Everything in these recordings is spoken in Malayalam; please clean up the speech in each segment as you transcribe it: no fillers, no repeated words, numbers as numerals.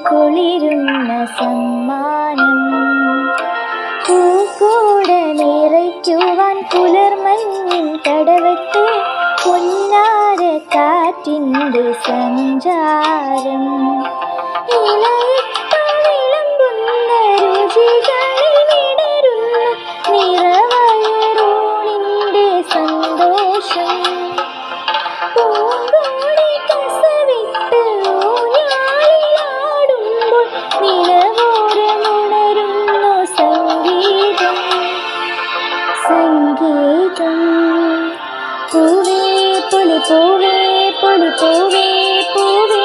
കുളിരുന്ന സമ്മാനം. പൂക്കൂട നിറയ്ക്കുവാൻ പുലർമഞ്ഞിൻ കടവത്ത് പൊന്നാര കാറ്റിൻ്റെ സഞ്ചാരം. ഇലയിട്ടു വിളമ്പുന്ന രുചികളിൽ വിടരുന്ന നിറവയറൂണിൻ്റെ സന്തോഷം. പൂങ്കോടി കസവിട്ട് ഊഞ്ഞാലിലാടുമ്പോൾ നിലവോരമുണരുന്നു സംഗീതം. സംഗീതം. പൂവേ പൊലി പൂവേ പൊലി പൂവേ പൂവേ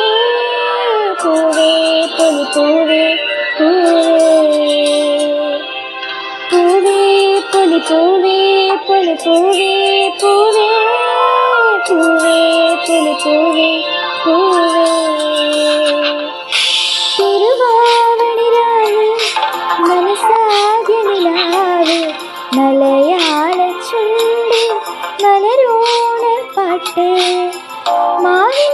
പൂവേ പൊലി പൂവേ പൂവേ പൂവേ പൊലി പൂവേ പൊലി പൂവേ പൂവേ പൂവേ പൊലി പൂവേ പൂവേ. തിരുവാവണിരാവ് മനസ്സാകെ നിലാവ് മലയാള ചുണ്ട് മലരോണ പാട്ട്. മാവിൻ